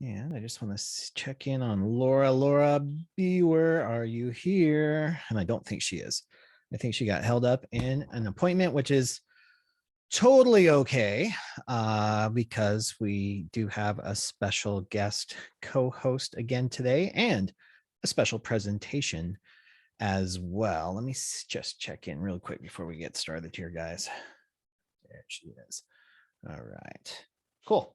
And I just want to check in on Laura. Laura Biewer, are you here? And I don't think she is. I think she got held up in an appointment, which is totally okay, because we do have a special guest co-host again today and a special presentation as well. Let me just check in real quick before we get started here, guys. There she is. All right, cool.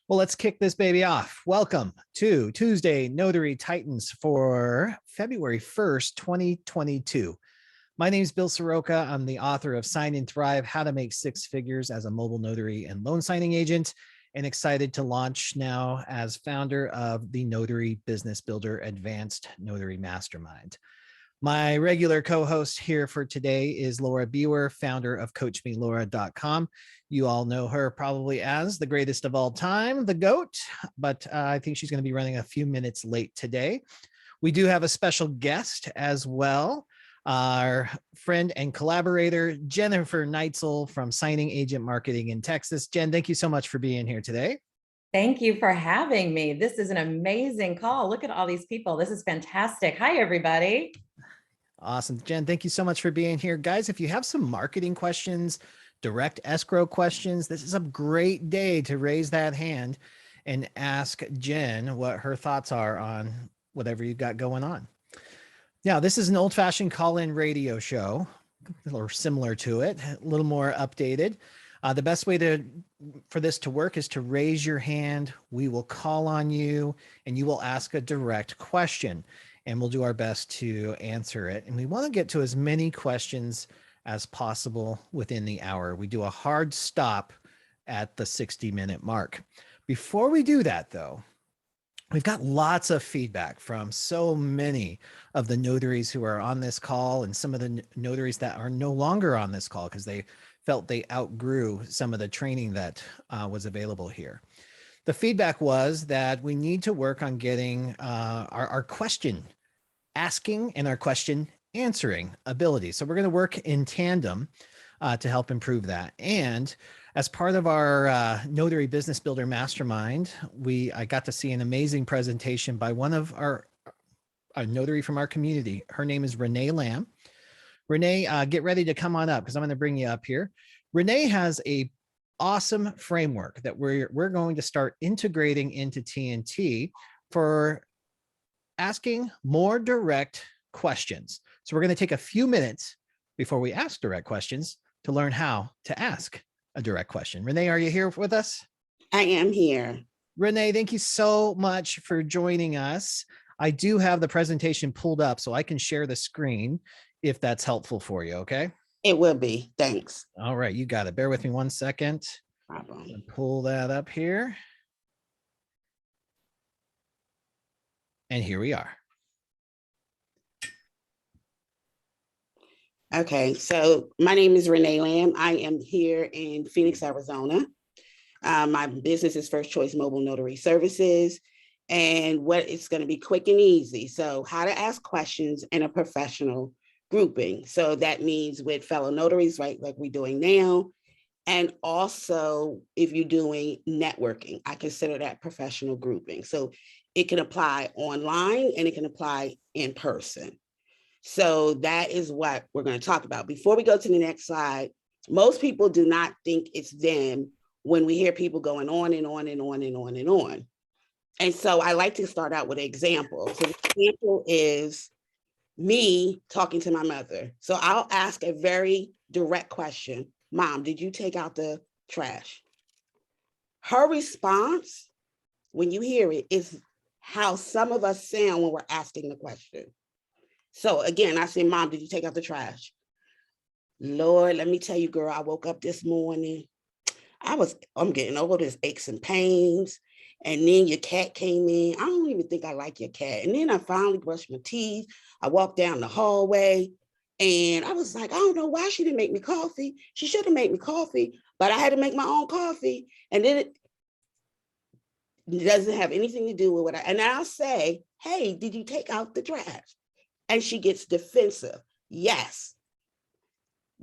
Well, let's kick this baby off. Welcome to Tuesday Notary Titans for February 1st, 2022. My name is Bill Soroka. I'm the author of Sign and Thrive, How to Make Six Figures as a Mobile Notary and Loan Signing Agent, and excited to launch now as founder of the Notary Business Builder Advanced Notary Mastermind. My regular co-host here for today is Laura Biewer, founder of CoachMeLaura.com. You all know her probably as the greatest of all time, the GOAT, but I think she's going to be running a few minutes late today. We do have a special guest as well, our friend and collaborator, Jennifer Neitzel from Signing Agent Marketing in Texas. Jen, thank you so much for being here today. Thank you for having me. This is an amazing call. Look at all these people. This is fantastic. Hi, everybody. Awesome. Jen, thank you so much for being here. Guys, if you have some marketing questions, direct escrow questions, this is a great day to raise that hand and ask Jen what her thoughts are on whatever you've got going on. Now, this is an old-fashioned call-in radio show, or similar to it, a little more updated. The best way for this to work is to raise your hand. We will call on you and you will ask a direct question, and we'll do our best to answer it. And we want to get to as many questions as possible within the hour. We do a hard stop at the 60-minute mark. Before we do that, though, we've got lots of feedback from so many of the notaries who are on this call and some of the notaries that are no longer on this call because they felt they outgrew some of the training that was available here. The feedback was that we need to work on getting our question asking and our question answering ability. So we're going to work in tandem to help improve that. And as part of our Notary Business Builder Mastermind, I got to see an amazing presentation by one of a notary from our community. Her name is Renee Lamb. Renee, get ready to come on up because I'm going to bring you up here. Renee has a awesome framework that we're going to start integrating into TNT for asking more direct questions. So we're going to take a few minutes before we ask direct questions to learn how to ask a direct question. Renee, are you here with us? I am here. Renee, thank you so much for joining us. I do have the presentation pulled up so I can share the screen if that's helpful for you, okay? It will be. Thanks. All right, you got it. Bear with me 1 second. Problem. Pull that up here. And here we are. Okay, so my name is Renee Lamb. I am here in Phoenix, Arizona. My business is First Choice Mobile Notary Services, and it's going to be quick and easy. So how to ask questions in a professional grouping. So that means with fellow notaries, right, like we're doing now. And also if you're doing networking, I consider that professional grouping. So it can apply online and it can apply in person. So that is what we're going to talk about. Before we go to the next slide, most people do not think it's them when we hear people going on and on and on and on and on. And so I like to start out with an example. So the example is me talking to my mother. So I'll ask a very direct question. Mom, did you take out the trash? Her response, when you hear it, is how some of us sound when we're asking the question. So again, I say, Mom, did you take out the trash? Lord, let me tell you, girl, I woke up this morning. I'm getting over this aches and pains. And then your cat came in. I don't even think I like your cat. And then I finally brushed my teeth. I walked down the hallway and I was like, I don't know why she didn't make me coffee. She should have made me coffee, but I had to make my own coffee. And then it doesn't have anything to do with and I'll say, hey, did you take out the trash? And she gets defensive. Yes.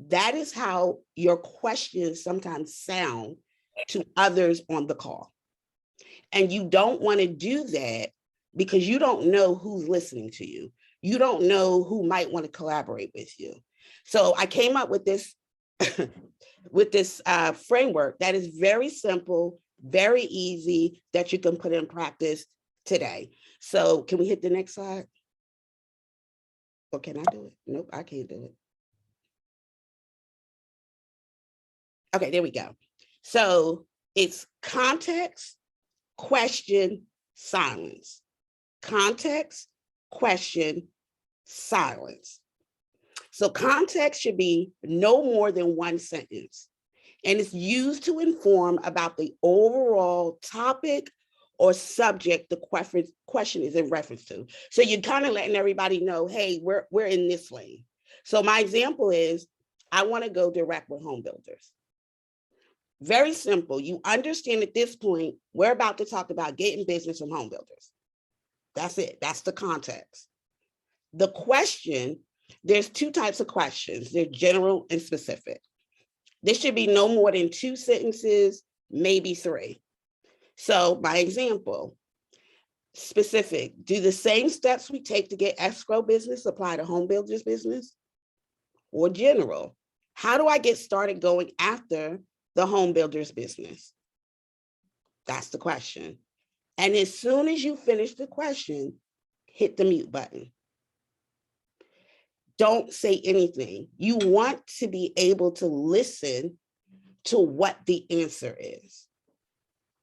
That is how your questions sometimes sound to others on the call. And you don't want to do that because you don't know who's listening to you. You don't know who might want to collaborate with you. So I came up with this framework that is very simple, very easy, that you can put in practice today. So can we hit the next slide? Or can I do it? Nope, I can't do it. Okay, there we go. So it's context, question, silence. Context, question, silence. So context should be no more than one sentence, and it's used to inform about the overall topic or subject the question is in reference to. So you're kind of letting everybody know, hey, we're in this lane. So my example is, I want to go direct with home builders. Very simple. You understand at this point, we're about to talk about getting business from home builders. That's it. That's the context. The question, there's two types of questions. They're general and specific. This should be no more than 2 sentences, maybe 3. So my example, specific, do the same steps we take to get escrow business apply to home builders business? Or general, how do I get started going after the home builders business? That's the question. And as soon as you finish the question, hit the mute button. Don't say anything. You want to be able to listen to what the answer is,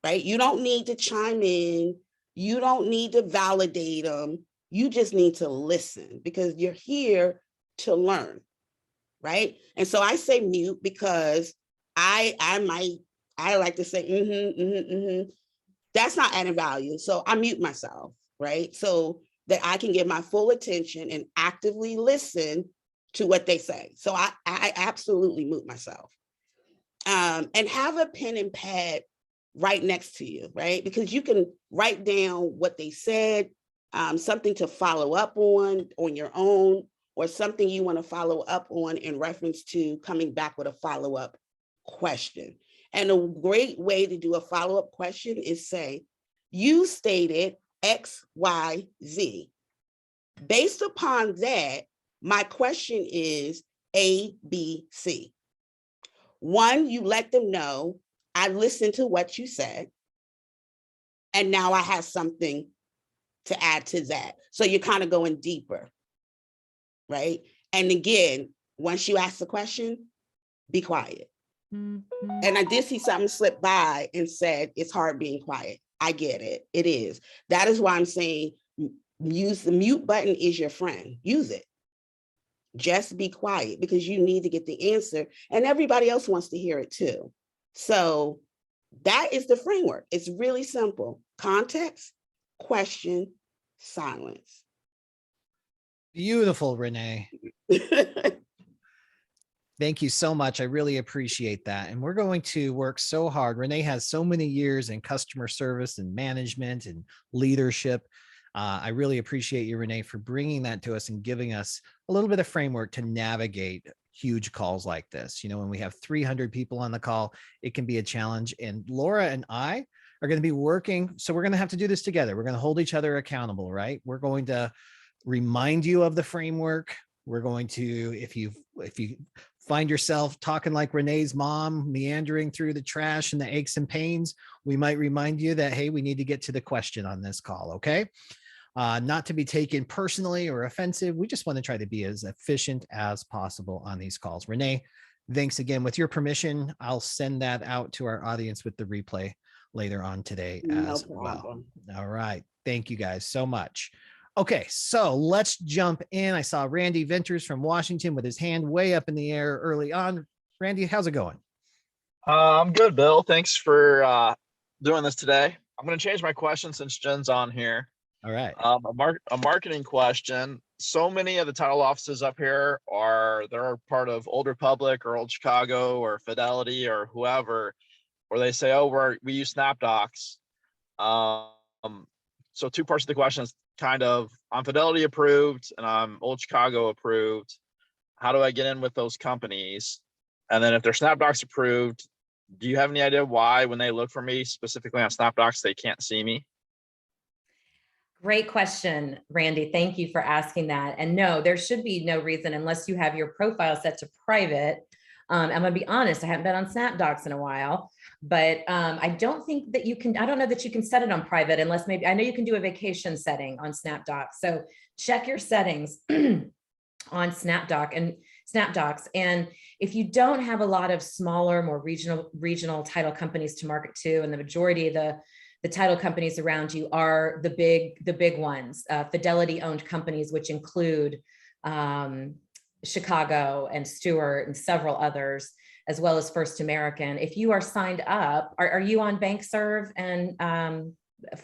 right? You don't need to chime in. You don't need to validate them. You just need to listen because you're here to learn, right? And so I say mute because I like to say, That's not adding value. So I mute myself, right? So that I can give my full attention and actively listen to what they say. So I absolutely mute myself. And have a pen and pad right next to you, right? Because you can write down what they said, something to follow up on your own, or something you want to follow up on in reference to coming back with a follow-up question. And a great way to do a follow-up question is say, you stated X, Y, Z. Based upon that, my question is A, B, C. 1, you let them know, I listened to what you said, and now I have something to add to that. So you're kind of going deeper, right? And again, once you ask the question, be quiet. And I did see something slip by and said, it's hard being quiet. I get it. It is. That is why I'm saying use the mute button is your friend. Use it. Just be quiet because you need to get the answer and everybody else wants to hear it too. So that is the framework. It's really simple. Context, question, silence. Beautiful, Renee. Thank you so much. I really appreciate that. And we're going to work so hard. Renee has so many years in customer service and management and leadership. I really appreciate you, Renee, for bringing that to us and giving us a little bit of framework to navigate huge calls like this. You know, when we have 300 people on the call, it can be a challenge. And Laura and I are going to be working. So we're going to have to do this together. We're going to hold each other accountable, right? We're going to remind you of the framework. We're going to, if you find yourself talking like Renee's mom, meandering through the trash and the aches and pains, we might remind you that, hey, we need to get to the question on this call, okay? Not to be taken personally or offensive. We just want to try to be as efficient as possible on these calls. Renee, thanks again. With your permission, I'll send that out to our audience with the replay later on today as well. All right. Thank you guys so much. Okay, so let's jump in. I saw Randy Venters from Washington with his hand way up in the air early on. Randy, how's it going? I'm good, Bill. Thanks for doing this today. I'm going to change my question since Jen's on here. All right. A marketing question. So many of the title offices up here they're part of Old Republic or Old Chicago or Fidelity or whoever, where they say, oh, we use SnapDocs. So 2 parts of the question is kind of, I'm Fidelity approved and I'm Old Chicago approved. How do I get in with those companies? And then if they're SnapDocs approved, do you have any idea why when they look for me specifically on SnapDocs, they can't see me? Great question, Randy. Thank you for asking that. And no, there should be no reason unless you have your profile set to private. I'm gonna be honest, I haven't been on SnapDocs in a while, but I don't think that you can, I don't know that you can set it on private unless maybe, I know you can do a vacation setting on SnapDocs. So check your settings on SnapDocs. And if you don't have a lot of smaller, more regional title companies to market to, and the majority of the title companies around you are the big ones, Fidelity owned companies, which include Chicago and Stewart and several others, as well as First American. If you are signed up, are you on BankServe and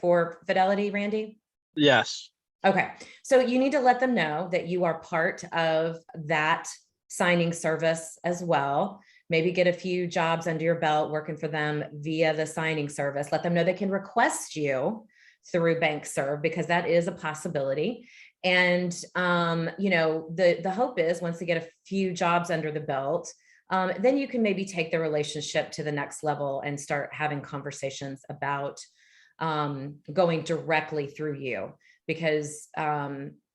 for Fidelity, Randy? Yes. Okay, so you need to let them know that you are part of that signing service as well. Maybe get a few jobs under your belt working for them via the signing service. Let them know they can request you through BankServe, because that is a possibility. And the hope is once they get a few jobs under the belt, then you can maybe take the relationship to the next level and start having conversations about going directly through you. Because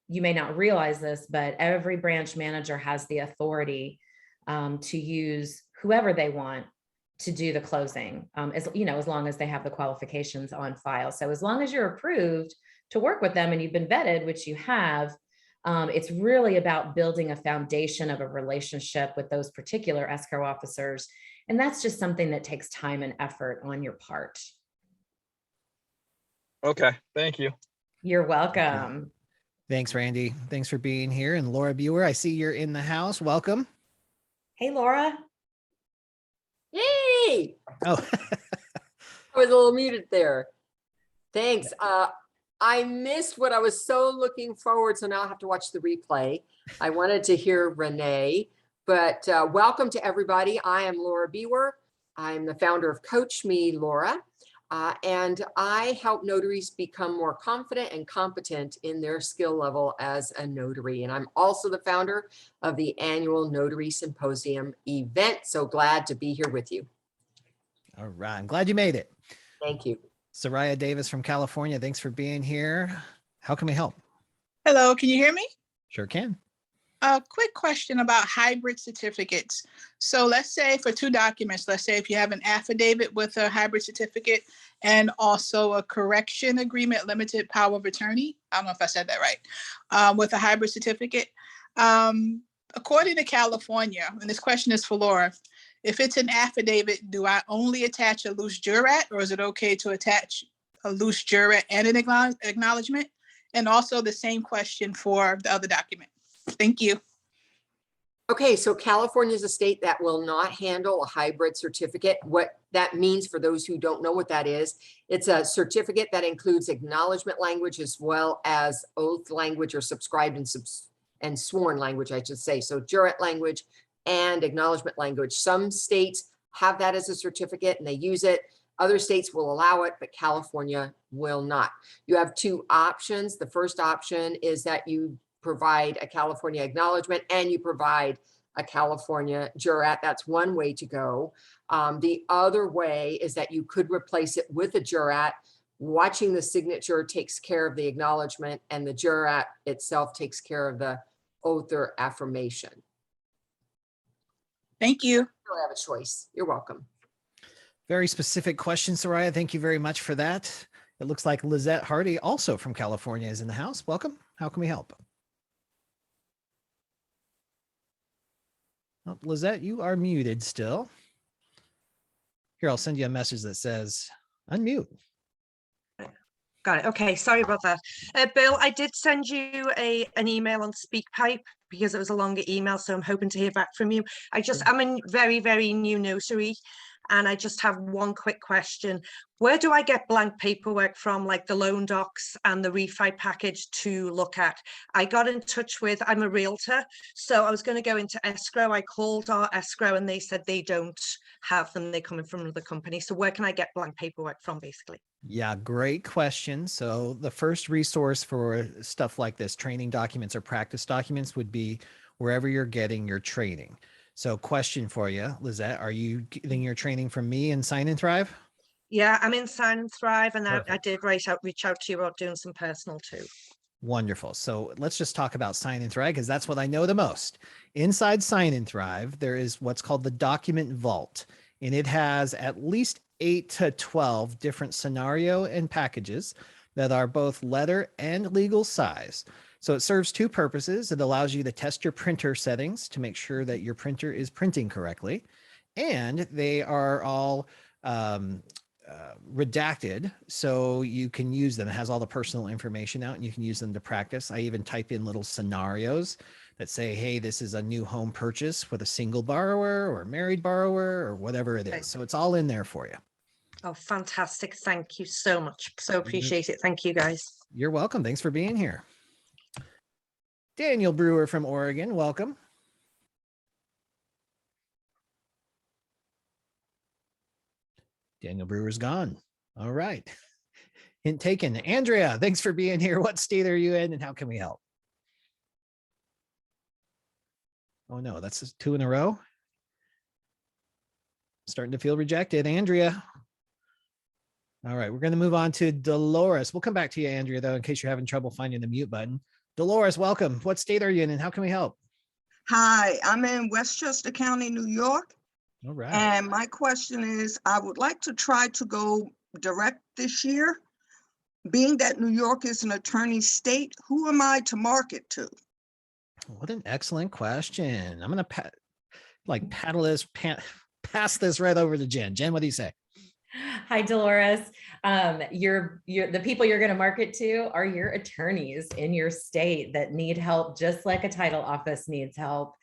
you may not realize this, but every branch manager has the authority to use whoever they want to do the closing, as long as they have the qualifications on file. So as long as you're approved to work with them and you've been vetted, which you have, it's really about building a foundation of a relationship with those particular escrow officers. And that's just something that takes time and effort on your part. Okay, thank you. You're welcome. Thanks, Randy. Thanks for being here. And Laura Biewer, I see you're in the house. Welcome. Hey, Laura. Yay! Oh, I was a little muted there. Thanks. I missed what I was so looking forward, so now I have to watch the replay. I wanted to hear Renee, but welcome to everybody. I am Laura Biewer. I'm the founder of Coach Me, Laura, and I help notaries become more confident and competent in their skill level as a notary. And I'm also the founder of the annual Notary Symposium event. So glad to be here with you. all right. I'm glad you made it. Thank you. Soraya Davis from California. Thanks for being here. How can we help? Hello, can you hear me? Sure can. A quick question about hybrid certificates. So let's say for two documents, let's say if you have an affidavit with a hybrid certificate and also a correction agreement, limited power of attorney. I don't know if I said that right, with a hybrid certificate. According to California, and this question is for Laura, if it's an affidavit, do I only attach a loose jurat, or is it okay to attach a loose jurat and an acknowledgement? And also the same question for the other document. Thank you. Okay, so California is a state that will not handle a hybrid certificate. What that means for those who don't know what that is, it's a certificate that includes acknowledgement language as well as oath language, or subscribed and sworn language, I should say. So jurat language and acknowledgement language. Some states have that as a certificate and they use it. Other states will allow it, but California will not. You have two options. The first option is that you provide a California acknowledgement and you provide a California jurat. That's one way to go. The other way is that you could replace it with a jurat. Watching the signature takes care of the acknowledgement, and the jurat itself takes care of the oath or affirmation. Thank you. You have a choice. You're welcome. Very specific question, Soraya. Thank you very much for that. It looks like Lizette Hardy, also from California, is in the house. Welcome. How can we help? Oh, Lizette, you are muted still. Here, I'll send you a message that says unmute. Got it. Okay, sorry about that. Bill, I did send you an email on SpeakPipe because it was a longer email, so I'm hoping to hear back from you. I'm a very, very new notary, and I just have one quick question. Where do I get blank paperwork from, like the loan docs and the refi package to look at? I got in touch with, I'm a realtor, so I was going to go into escrow. I called our escrow and they said they don't have them. They're coming from another company. So where can I get blank paperwork from, basically? Yeah, great question. So the first resource for stuff like this, training documents or practice documents, would be wherever you're getting your training. So question for you, Lizette, are you getting your training from me in Sign and Thrive? Yeah, I'm in Sign and Thrive, and I Perfect. did reach out to you about doing some personal too. Wonderful. So let's just talk about Sign and Thrive because that's what I know the most. Inside Sign and Thrive, there is what's called the document vault, and it has at least 8 to 12 different scenario and packages that are both letter and legal size. So it serves two purposes. It allows you to test your printer settings to make sure that your printer is printing correctly. And they are all redacted, so you can use them. It has all the personal information out and you can use them to practice. I even type in little scenarios that say, hey, this is a new home purchase with a single borrower or married borrower or whatever it Okay. is. So it's all in there for you. Oh, fantastic. Thank you so much. So appreciate it. Thank you, guys. You're welcome. Thanks for being here. Daniel Brewer from Oregon, welcome. Daniel Brewer's gone. All right. Hint taken. Andrea, thanks for being here. What state are you in and how can we help? Oh no, that's just 2 in a row. Starting to feel rejected. Andrea. All right, we're going to move on to Dolores. We'll come back to you, Andrea, though, in case you're having trouble finding the mute button. Dolores, welcome. What state are you in and how can we help? Hi, I'm in Westchester County, New York. All right. And my question is, I would like to try to go direct this year. Being that New York is an attorney state, who am I to market to? What an excellent question. I'm going to pass this right over to Jen. Jen, what do you say? Hi, Dolores. The people you're going to market to are your attorneys in your state that need help, just like a title office needs help.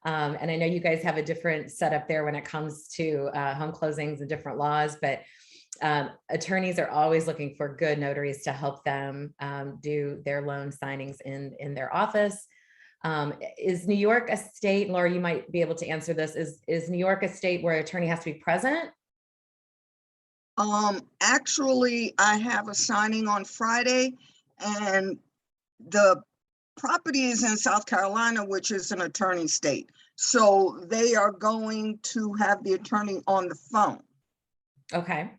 And I know you guys have a different setup there when it comes to home closings and different laws, but attorneys are always looking for good notaries to help them do their loan signings in their office. Is New York a state, Laura, you might be able to answer this, is New York a state where an attorney has to be present? Actually, I have a signing on Friday and the property is in South Carolina, which is an attorney state. So they are going to have the attorney on the phone. Okay.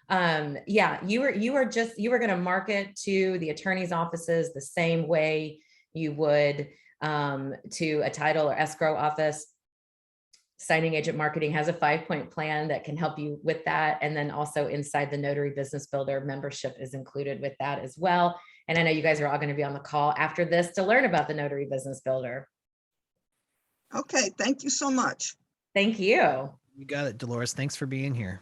Yeah, you were going to market to the attorney's offices the same way you would to a title or escrow office. Signing Agent Marketing has a 5-point plan that can help you with that. And then also inside the Notary Business Builder membership is included with that as well. And I know you guys are all going to be on the call after this to learn about the Notary Business Builder. Okay, thank you so much. Thank you. You got it, Dolores. Thanks for being here.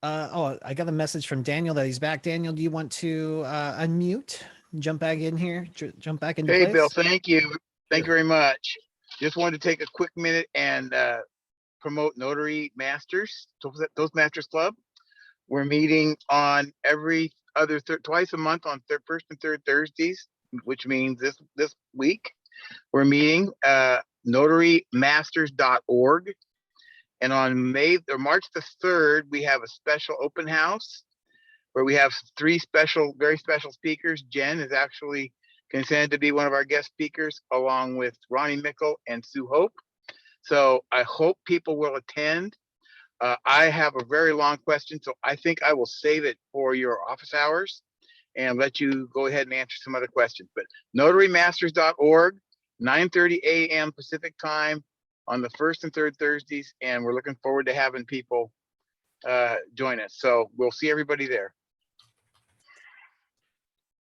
I got a message from Daniel that he's back. Daniel, do you want to unmute, jump back in here, jump back into place? Hey, Bill, thank you. Thank you very much. Just wanted to take a quick minute and promote Notary Masters, those Masters Club. We're meeting on every other twice a month on first and third Thursdays, which means this week we're meeting notarymasters.org. And on March the 3rd, we have a special open house where we have 3 very special speakers. Jen is actually consented to be one of our guest speakers, along with Ronnie Mickle and Sue Hope. So I hope people will attend. I have a very long question, so I think I will save it for your office hours and let you go ahead and answer some other questions. But notarymasters.org, 9:30 a.m. Pacific time on the first and third Thursdays, and we're looking forward to having people join us. So we'll see everybody there.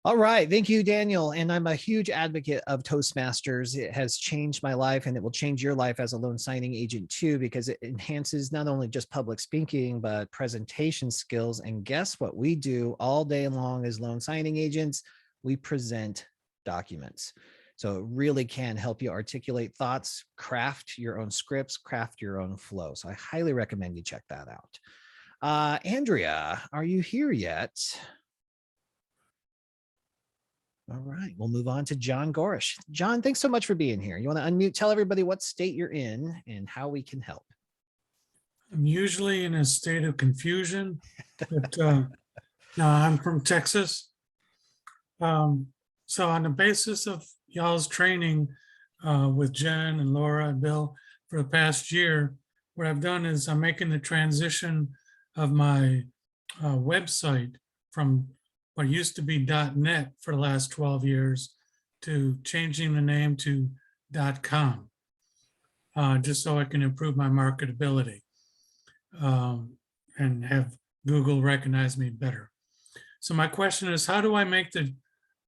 All right. Thank you, Daniel. And I'm a huge advocate of Toastmasters. It has changed my life and it will change your life as a loan signing agent too, because it enhances not only just public speaking, but presentation skills. And guess what we do all day long as loan signing agents? We present documents. So it really can help you articulate thoughts, craft your own scripts, craft your own flow. So I highly recommend you check that out. Andrea, are you here yet? All right, we'll move on to John Gorish. John, thanks so much for being here. You want to unmute, tell everybody what state you're in and how we can help. I'm usually in a state of confusion, but no, I'm from Texas. So on the basis of y'all's training with Jen and Laura and Bill for the past year, what I've done is I'm making the transition of my website from what used to be .net for the last 12 years to changing the name to .com, just so I can improve my marketability and have Google recognize me better. So my question is, how do I make the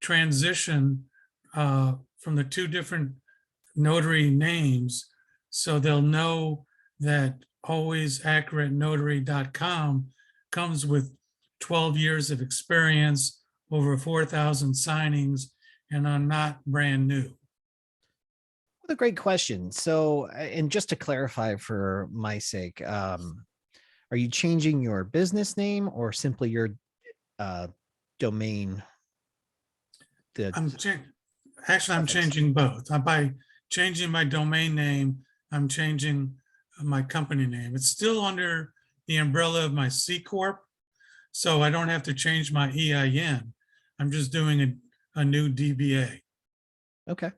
transition from the two different notary names so they'll know that alwaysaccuratenotary.com comes with 12 years of experience, over 4,000 signings, and I'm not brand new? What a great question. So, and just to clarify for my sake, are you changing your business name or simply your domain? I'm changing both. By changing my domain name, I'm changing my company name. It's still under the umbrella of my C Corp, so I don't have to change my EIN. I'm just doing a new DBA. Okay.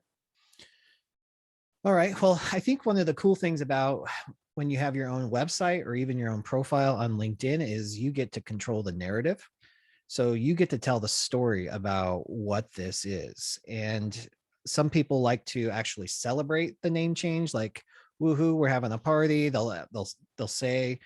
All right. Well, I think one of the cool things about when you have your own website or even your own profile on LinkedIn is you get to control the narrative. So you get to tell the story about what this is. And some people like to actually celebrate the name change, like, woohoo, we're having a party. They'll say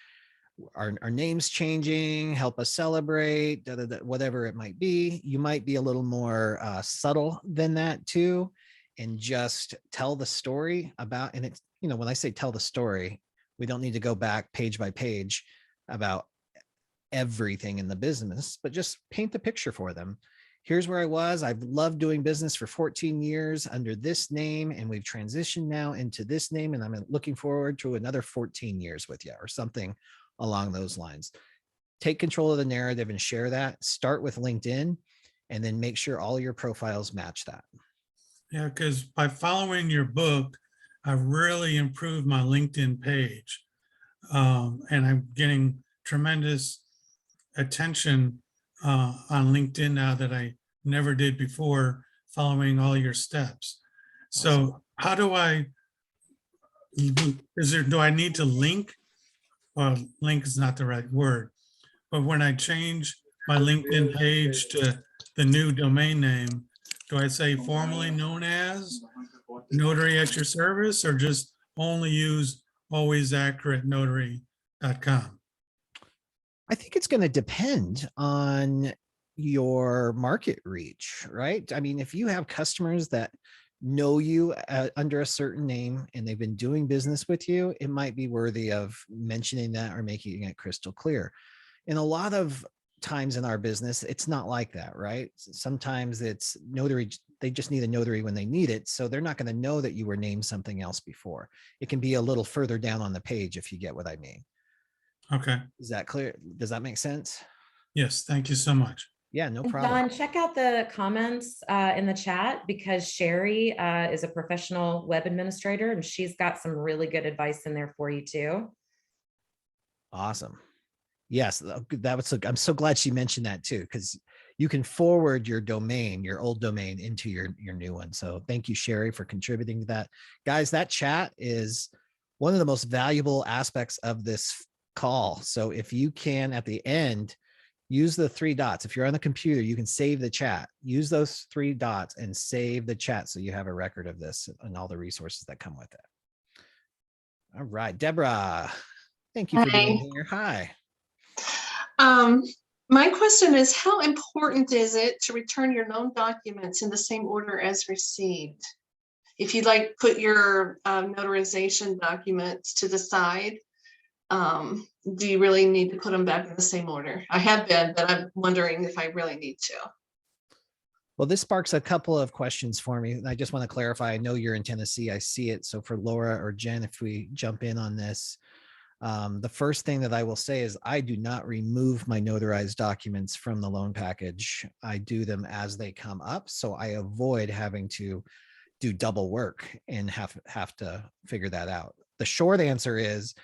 our name's changing, help us celebrate, whatever it might be. You might be a little more subtle than that too, and just tell the story about, and it's, you know, when I say tell the story, we don't need to go back page by page about everything in the business, but just paint the picture for them. Here's where I was. I've loved doing business for 14 years under this name, and we've transitioned now into this name, and I'm looking forward to another 14 years with you, or something along those lines. Take control of the narrative and share that. Start with LinkedIn, and then make sure all your profiles match that. Yeah, because by following your book, I've really improved my LinkedIn page, and I'm getting tremendous attention on LinkedIn now that I never did before, following all your steps. So Awesome. how do I, do I need to link? Well, link is not the right word, but when I change my LinkedIn page to the new domain name, do I say formerly known as Notary at your service, or just only use alwaysaccuratenotary.com? I think it's going to depend on your market reach, right? I mean, if you have customers that know you under a certain name and they've been doing business with you, it might be worthy of mentioning that or making it crystal clear. And a lot of times in our business, it's not like that, right? Sometimes it's notary, they just need a notary when they need it. So they're not going to know that you were named something else before. It can be a little further down on the page, if you get what I mean. Okay. Is that clear? Does that make sense? Yes, thank you so much. Yeah, no And problem. Don, check out the comments in the chat, because Sherry is a professional web administrator, and she's got some really good advice in there for you too. Awesome. Yes, that was. I'm so glad she mentioned that too, because you can forward your domain, your old domain, into your new one. So thank you, Sherry, for contributing to that. Guys, that chat is one of the most valuable aspects of this call. So if you can, at the end, use the 3 dots. If you're on the computer, you can save the chat. Use those 3 dots and save the chat so you have a record of this and all the resources that come with it. All right, Deborah, thank you for being here. Hi. My question is, how important is it to return your known documents in the same order as received? If you'd like put your notarization documents to the side, do you really need to put them back in the same order? I have been, but I'm wondering if I really need to. Well, this sparks a couple of questions for me. I just want to clarify. I know you're in Tennessee. I see it. So for Laura or Jen, if we jump in on this, the first thing that I will say is I do not remove my notarized documents from the loan package. I do them as they come up. So I avoid having to do double work and have to figure that out. The short answer is,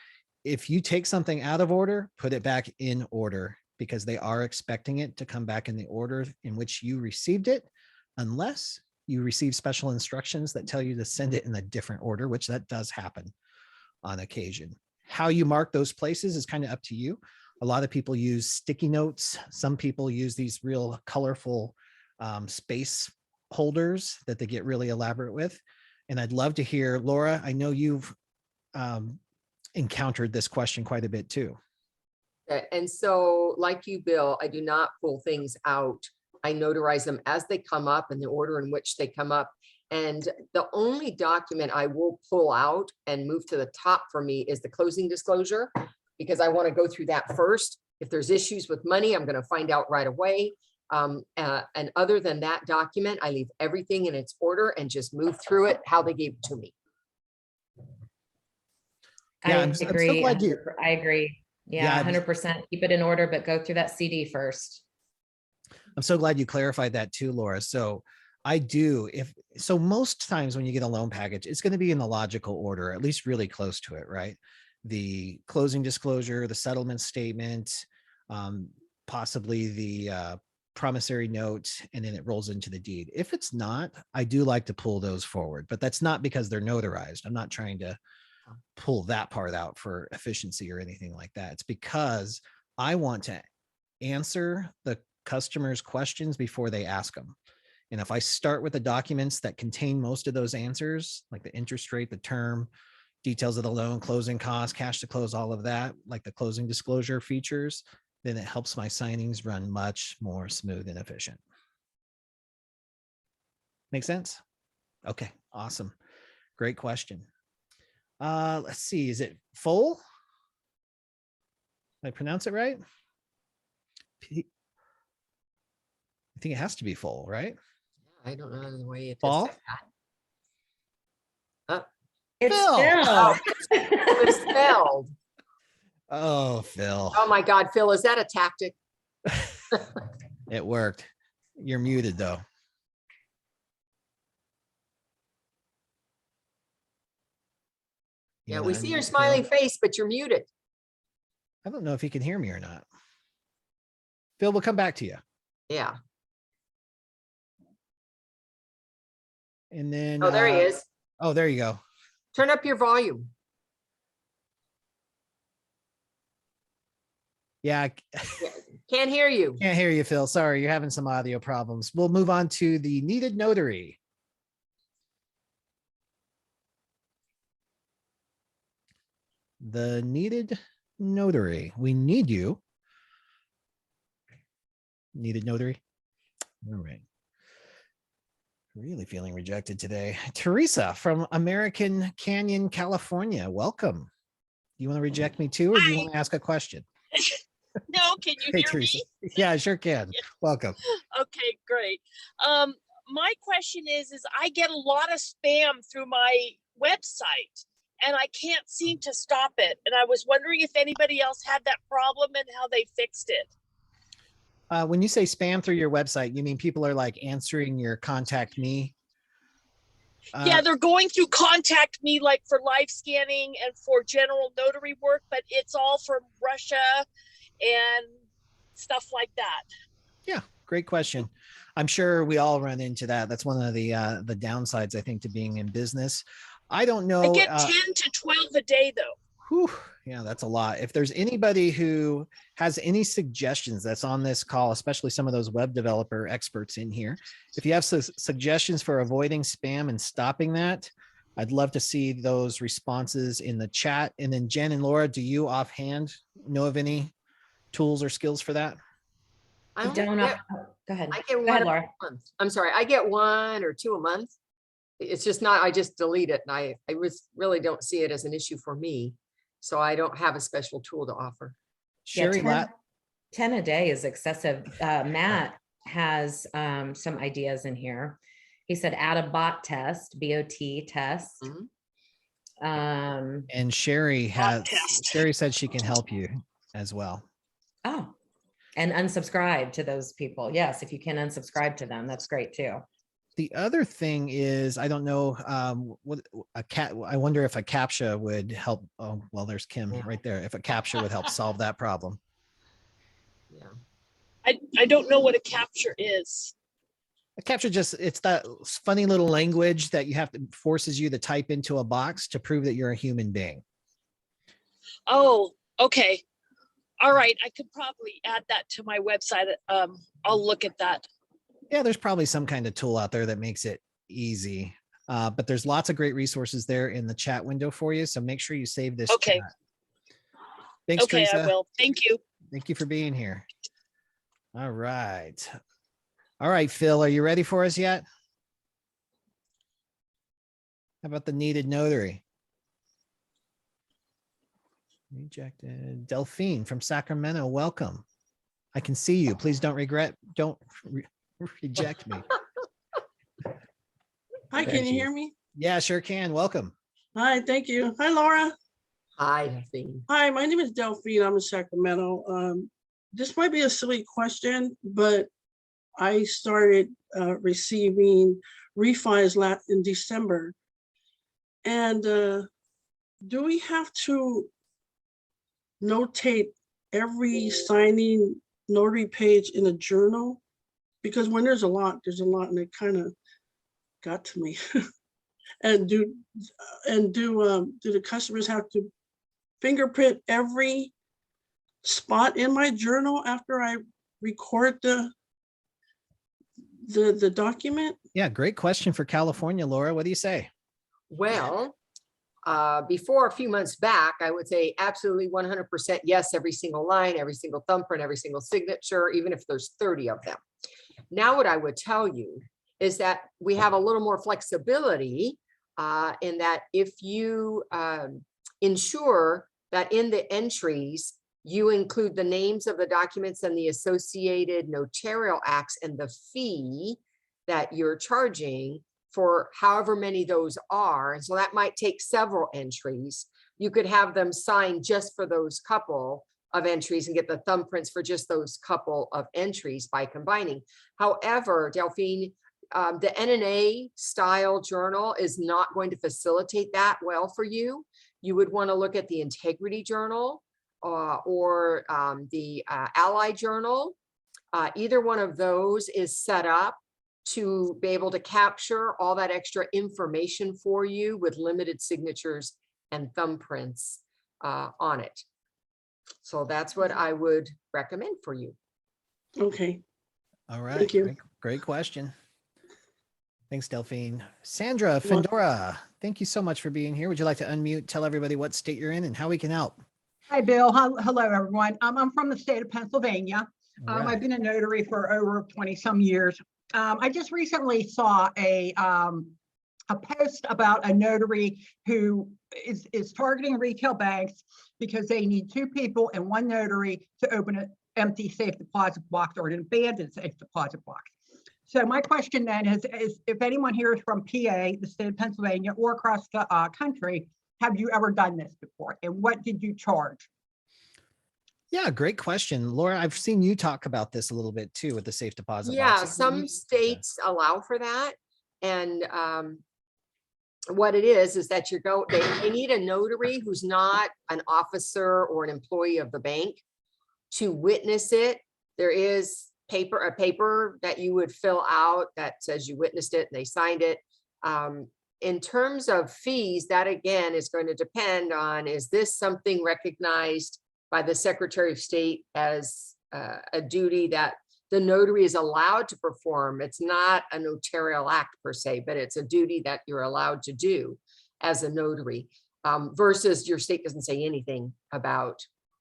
if you take something out of order, put it back in order, because they are expecting it to come back in the order in which you received it, unless you receive special instructions that tell you to send it in a different order, which that does happen on occasion. How you mark those places is kind of up to you. A lot of people use sticky notes. Some people use these real colorful space holders that they get really elaborate with. And I'd love to hear, Laura, I know you've encountered this question quite a bit too. And so like you, Bill, I do not pull things out. I notarize them as they come up in the order in which they come up. And the only document I will pull out and move to the top for me is the closing disclosure, because I want to go through that first. If there's issues with money, I'm going to find out right away. And other than that document, I leave everything in its order and just move through it how they gave it to me. Yeah, I I'm so agree. glad you- I agree. Yeah, 100%. Keep it in order, but go through that CD first. I'm so glad you clarified that too, Laura. So I do, so most times when you get a loan package, it's going to be in the logical order, at least really close to it, right? The closing disclosure, the settlement statement, possibly the promissory note, and then it rolls into the deed. If it's not, I do like to pull those forward, but that's not because they're notarized. I'm not trying to pull that part out for efficiency or anything like that. It's because I want to answer the customer's questions before they ask them. And if I start with the documents that contain most of those answers, like the interest rate, the term, details of the loan, closing costs, cash to close, all of that, like the closing disclosure features, then it helps my signings run much more smooth and efficient. Make sense? Okay, awesome. Great question. Let's see, is it full? Did I pronounce it right? I think it has to be full, right? I don't know the way it Paul? is. Oh, It's Phil. Phil. it was spelled. Oh, Phil. Oh my God, Phil, is that a tactic? It worked. You're muted though. Yeah, You we wanna see your unmute smiling Phil? face, but you're muted. I don't know if he can hear me or not. Phil, we'll come back to you. Yeah. And then. Oh, there he is. Oh, there you go. Turn up your volume. Yeah, Can't hear you. can't hear you, Phil. Sorry, you're having some audio problems. We'll move on to the needed notary. The needed notary. We need you. Needed notary. All right. Really feeling rejected today. Teresa from American Canyon, California. Welcome. You want to reject me too, or do you want to ask a question? No, can you Hey, hear Teresa. me? Yeah, I sure can. Welcome. Okay, great. My question is I get a lot of spam through my website and I can't seem to stop it. And I was wondering if anybody else had that problem and how they fixed it. When you say spam through your website, you mean people are like answering your contact me? Yeah, they're going through contact me like for live scanning and for general notary work, but it's all from Russia and stuff like that. Yeah, great question. I'm sure we all run into that. That's one of the downsides, I think, to being in business. I don't know. I get 10 to 12 a day though. Whew, yeah, that's a lot. If there's anybody who has any suggestions that's on this call, especially some of those web developer experts in here, if you have suggestions for avoiding spam and stopping that, I'd love to see those responses in the chat. And then Jen and Laura, do you offhand know of any tools or skills for that? I I only don't get- know. Go ahead. I get Go one ahead, a Laura. month. I'm sorry, I get 1 or 2 a month. It's just not, I just delete it, and I really don't see it as an issue for me. So I don't have a special tool to offer. Yeah, Sherry 10 a day is excessive. Matt has some ideas in here. He said add a bot test, BOT test. Mhm. And Sherry has, test. Sherry said she can help you as well. Oh, and unsubscribe to those people. Yes, if you can unsubscribe to them, that's great too. The other thing is, I don't know, what I wonder if a CAPTCHA would help. Oh, well, there's Kim right there. If a CAPTCHA would help solve that problem. Yeah. I don't know what a capture is. A captcha it's that funny little language that you have to forces you to type into a box to prove that you're a human being. Oh, okay. All right. I could probably add that to my website. I'll look at that. Yeah, there's probably some kind of tool out there that makes it easy. But there's lots of great resources there in the chat window for you. So make sure you save this Okay. chat. Thanks, Okay, Teresa. I will. Thank you. Thank you for being here. All right. All right, Phil, are you ready for us yet? How about the needed notary? Rejected. Delphine from Sacramento, welcome. I can see you. Please don't reject me. Hi, There can you she hear is. me? Yeah, sure can. Welcome. Hi, thank you. Hi, Laura. Hi, Delphine. Hi, my name is Delphine. I'm in Sacramento. This might be a silly question, but I started receiving refis in December. And do we have to notate every signing notary page in a journal? Because when there's a lot, and it kind of got to me. And do the customers have to fingerprint every spot in my journal after I record the document? Yeah, great question for California, Laura. What do you say? Well, before a few months back, I would say absolutely 100% yes, every single line, every single thumbprint, every single signature, even if there's 30 of them. Now, what I would tell you is that we have a little more flexibility in that if you ensure that in the entries, you include the names of the documents and the associated notarial acts and the fee that you're charging for however many those are. And so that might take several entries. You could have them sign just for those couple of entries and get the thumbprints for just those couple of entries by combining. However, Delphine, the NNA style journal is not going to facilitate that well for you. You would want to look at the integrity journal or the ally journal. Either one of those is set up to be able to capture all that extra information for you with limited signatures and thumbprints on it. So that's what I would recommend for you. Okay. All right. Thank you. Great question. Thanks, Delphine. Sandra Fendora, thank you so much for being here. Would you like to unmute, tell everybody what state you're in and how we can help? Hi, Bill. Hello, everyone. I'm from the state of Pennsylvania. Right. I've been a notary for over 20 some years. I just recently saw a post about a notary who is targeting retail banks because they need two people and one notary to open an empty safe deposit box or an abandoned safe deposit box. So my question then is if anyone here is from PA, the state of Pennsylvania, or across the country, have you ever done this before? And what did you charge? Yeah, great question. Laura, I've seen you talk about this a little bit too with the safe deposit Yeah, boxes. some states allow for that. And what it is that they need a notary who's not an officer or an employee of the bank to witness it. There is a paper that you would fill out that says you witnessed it and they signed it. In terms of fees, that again is going to depend on, is this something recognized by the Secretary of State as a duty that the notary is allowed to perform? It's not a notarial act per se, but it's a duty that you're allowed to do as a notary, versus your state doesn't say anything about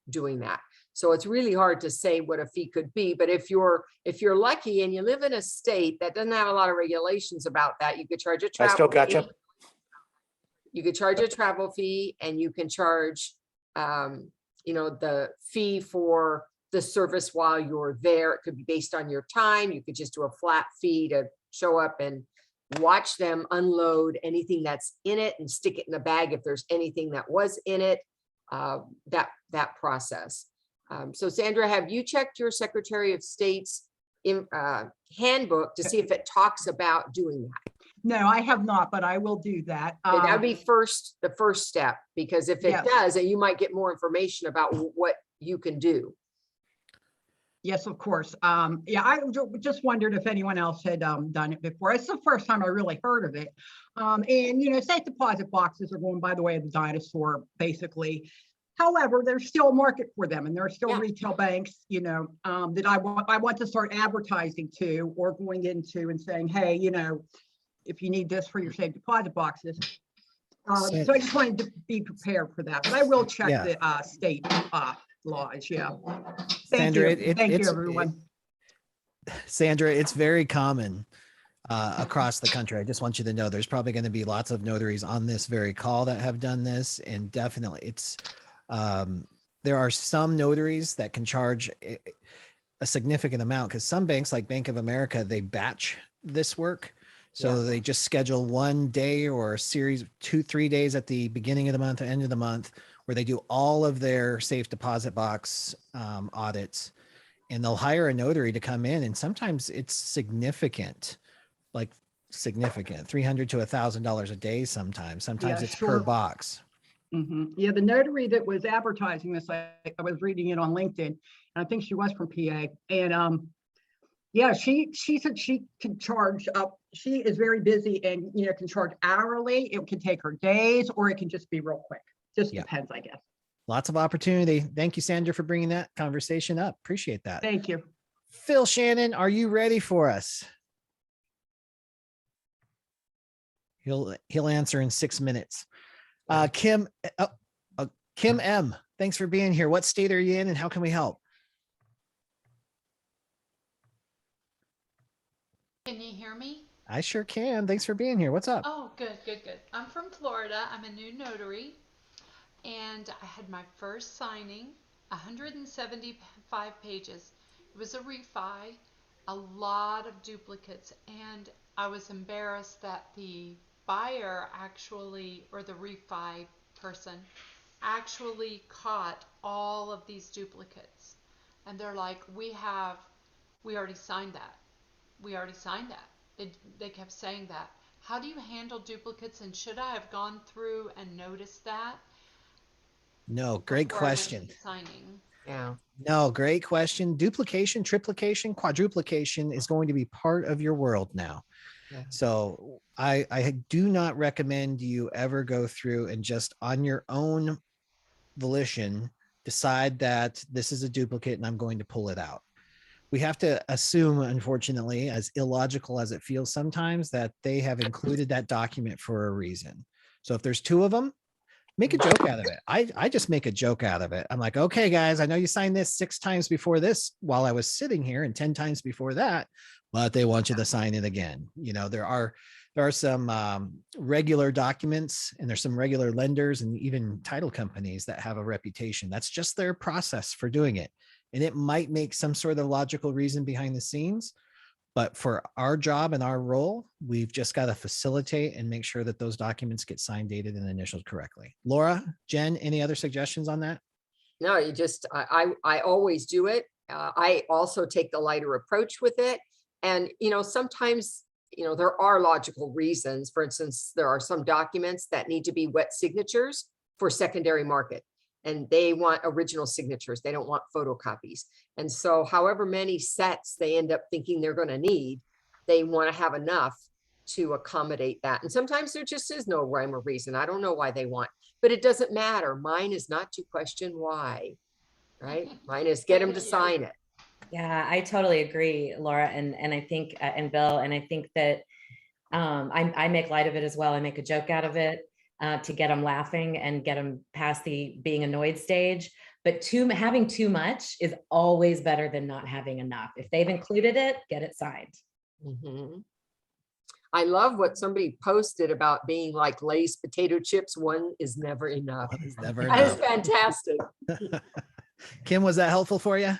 doing that. So it's really hard to say what a fee could be, but if you're lucky and you live in a state that doesn't have a lot of regulations about that, you could charge a travel I still got you. You could charge a travel fee, and you can charge the fee for the service while you're there. It could be based on your time. You could just do a flat fee to show up and watch them unload anything that's in it and stick it in the bag if there's anything that was in it, that process. So Sandra, have you checked your Secretary of State's handbook to see if it talks about doing that? No, I have not, but I will do that. Okay, that would be the first step, because if it Yes. does, then you might get more information about what you can do. Yes, of course. Yeah, just wondered if anyone else had done it before. It's the first time I really heard of it. And safe deposit boxes are going by the way of the dinosaur, basically. However, there's still a market for them, and there are still retail banks, that I want to start advertising to, or going into and saying, hey, if you need this for your safe deposit boxes. So I just wanted to be prepared for that, but I will check the state laws. Yeah. Thank Sandra, you. Thank you, everyone. Sandra, it's very common across the country. I just want you to know there's probably going to be lots of notaries on this very call that have done this, and definitely it's there are some notaries that can charge a significant amount, because some banks like Bank of America, they batch this work. So they just schedule one day or a series, 2-3 days at the beginning of the month, end of the month, where they do all of their safe deposit box audits, and they'll hire a notary to come in. And sometimes it's significant, like significant, $300 to $1,000 a day. Sometimes it's per box. Yeah, the notary that was advertising this, I was reading it on LinkedIn, and I think she was from PA. And yeah, she said she can charge up. She is very busy and can charge hourly. It can take her days, or it can just be real quick. Just depends, I guess. Lots of opportunity. Thank you, Sandra, for bringing that conversation up. Appreciate that. Thank you. Phil Shannon, are you ready for us? He'll answer in 6 minutes. Kim M, thanks for being here. What state are you in, and how can we help? Can you hear me? I sure can. Thanks for being here. What's up? Oh, good. I'm from Florida. I'm a new notary, and I had my first signing, 175 pages. It was a refi, a lot of duplicates, and I was embarrassed that the buyer actually, or the refi person, actually caught all of these duplicates. And they're like, we already signed that. We already signed that. They kept saying that. How do you handle duplicates, and should I have gone through and noticed that? No, great question. Signing. Yeah. No, great question. Duplication, triplication, quadruplication is going to be part of your world now. Yeah. So I do not recommend you ever go through and just on your own volition decide that this is a duplicate and I'm going to pull it out. We have to assume, unfortunately, as illogical as it feels sometimes, that they have included that document for a reason. So if there's 2 of them, make a joke out of it. I just make a joke out of it. I'm like, okay, guys, I know you signed this 6 times before this while I was sitting here, and 10 times before that, but they want you to sign it again. There are some regular documents, and there's some regular lenders and even title companies that have a reputation. That's just their process for doing it. And it might make some sort of logical reason behind the scenes, but for our job and our role, we've just got to facilitate and make sure that those documents get signed, dated, and initialed correctly. Laura, Jen, any other suggestions on that? No, I always do it. I also take the lighter approach with it. And, sometimes, there are logical reasons. For instance, there are some documents that need to be wet signatures for secondary market, and they want original signatures. They don't want photocopies. And so however many sets they end up thinking they're going to need, they want to have enough to accommodate that. And sometimes there just is no rhyme or reason. I don't know why they want, but it doesn't matter. Mine is not to question why, right? Mine is get them to sign it. Yeah, I totally agree, Laura. And I think, and Bill, and I think that I make light of it as well. I make a joke out of it to get them laughing and get them past the being annoyed stage. But having too much is always better than not having enough. If they've included it, get it signed. Mm-hmm. I love what somebody posted about being like Lay's potato chips. One is never enough. That is fantastic. Kim, was that helpful for you?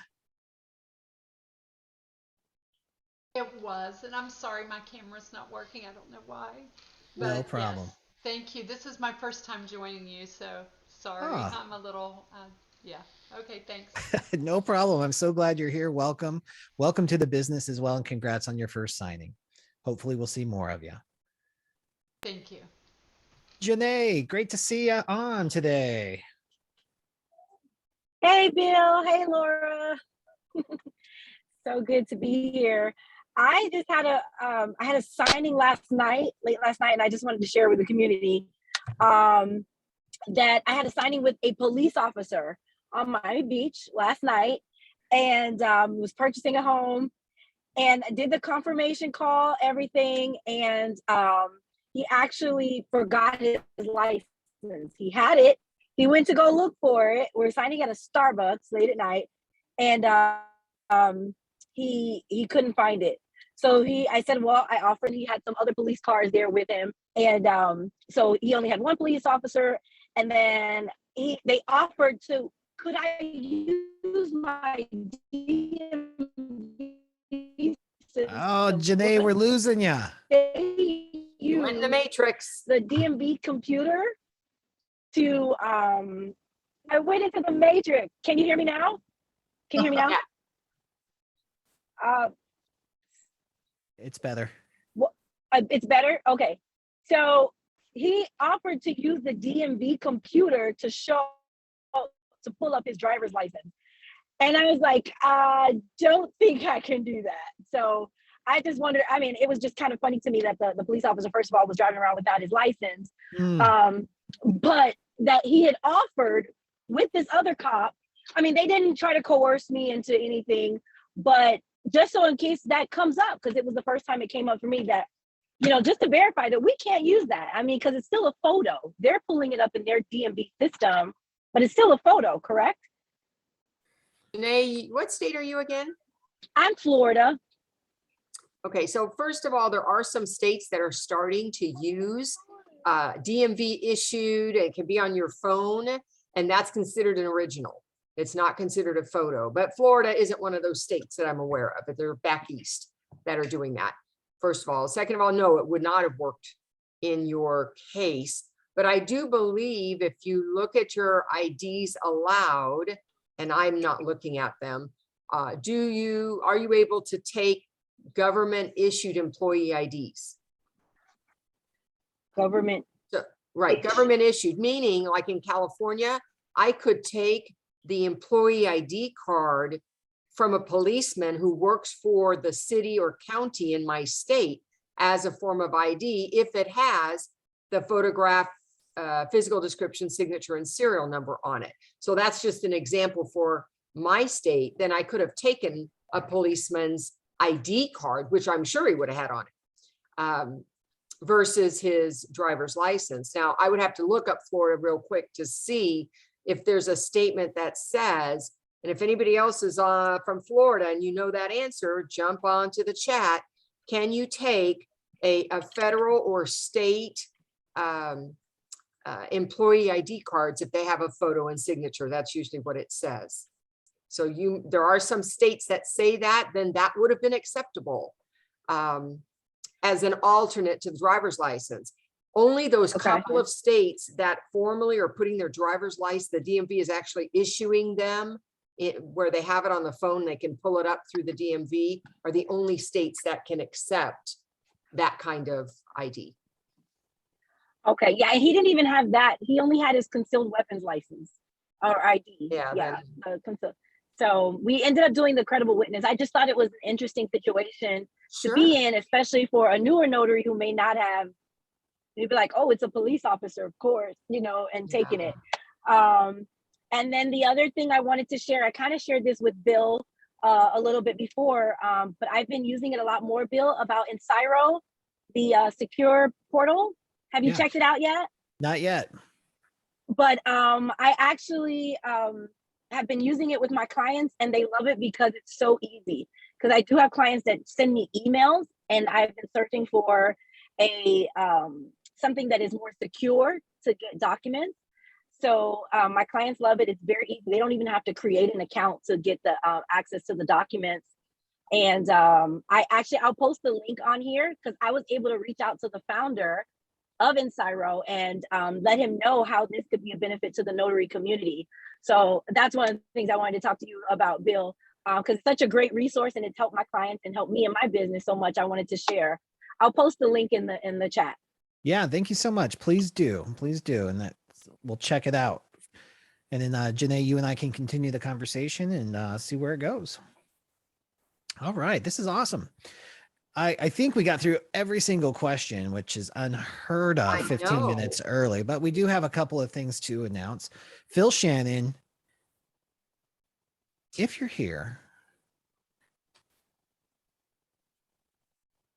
It was, and I'm sorry my camera's not working. I don't know why. No problem. Yes, thank you. This is my first time joining you, so sorry. I'm a little, yeah. Okay, thanks. No problem. I'm so glad you're here. Welcome. Welcome to the business as well, and congrats on your first signing. Hopefully we'll see more of you. Thank you. Janae, great to see you on today. Hey, Bill. Hey, Laura. So good to be here. I just had I had a signing late last night, and I just wanted to share with the community that I had a signing with a police officer on Miami Beach last night, and was purchasing a home, and I did the confirmation call, everything, and he actually forgot his license. He had it. He went to go look for it. We're signing at a Starbucks late at night, and he couldn't find it. So I said, well, I offered. He had some other police cars there with him, and so he only had one police officer. And then they offered to, could I use my DMV Oh, Janae, we're losing ya. You went in the matrix. The DMV computer to I went into the matrix. Can you hear me now? Can you hear me now? Yeah. It's better. It's better? Okay. So he offered to use the DMV computer to pull up his driver's license. And I was like, I don't think I can do that. So I just wondered, I mean, it was just kind of funny to me that the police officer, first of all, was driving around without his license. But that he had offered with this other cop. I mean, they didn't try to coerce me into anything, but just so in case that comes up, because it was the first time it came up for me that, just to verify that we can't use that. I mean, because it's still a photo. They're pulling it up in their DMV system, but it's still a photo, correct? Janae, what state are you again? I'm Florida. Okay, so first of all, there are some states that are starting to use DMV issued. It can be on your phone, and that's considered an original. It's not considered a photo, but Florida isn't one of those states that I'm aware of, but they're back east that are doing that. First of all. Second of all, no, it would not have worked in your case, but I do believe if you look at your IDs allowed, and I'm not looking at them, are you able to take government issued employee IDs? Government. Right, government issued, meaning like in California, I could take the employee ID card from a policeman who works for the city or county in my state as a form of ID if it has the photograph, physical description, signature, and serial number on it. So that's just an example for my state. Then I could have taken a policeman's ID card, which I'm sure he would have had on it, versus his driver's license. Now, I would have to look up Florida real quick to see if there's a statement that says, and if anybody else is from Florida and you know that answer, jump onto the chat. Can you take a federal or state employee ID cards if they have a photo and signature? That's usually what it says. So there are some states that say that, then that would have been acceptable as an alternate to the driver's license. Only those couple of states that formally are putting their driver's license, the DMV is actually issuing them where they have it on the phone, they can pull it up through the DMV, are the only states that can accept that kind of ID. Okay, yeah, and he didn't even have that. He only had his concealed weapons license or ID. Yeah. So we ended up doing the credible witness. I just thought it was an interesting situation to be in, especially for a newer notary who may not have, you'd be like, oh, it's a police officer, of course, and taking it. And then the other thing I wanted to share, I kind of shared this with Bill a little bit before, but I've been using it a lot more, Bill, about Encyro, the secure portal. Have you checked it out yet? Not yet. But I actually have been using it with my clients, and they love it because it's so easy. Because I do have clients that send me emails, and I've been searching for a something that is more secure to get documents. So my clients love it. It's very easy. They don't even have to create an account to get the access to the documents. And I'll post the link on here because I was able to reach out to the founder of Encyro and let him know how this could be a benefit to the notary community. So that's one of the things I wanted to talk to you about, Bill, because it's such a great resource and it's helped my clients and helped me and my business so much. I wanted to share. I'll post the link in the chat. Yeah, thank you so much. Please do. And we'll check it out. And then Janae, you and I can continue the conversation and see where it goes. All right, this is awesome. I think we got through every single question, which is unheard of I 15 know. minutes early, but we do have a couple of things to announce. Phil Shannon, if you're here,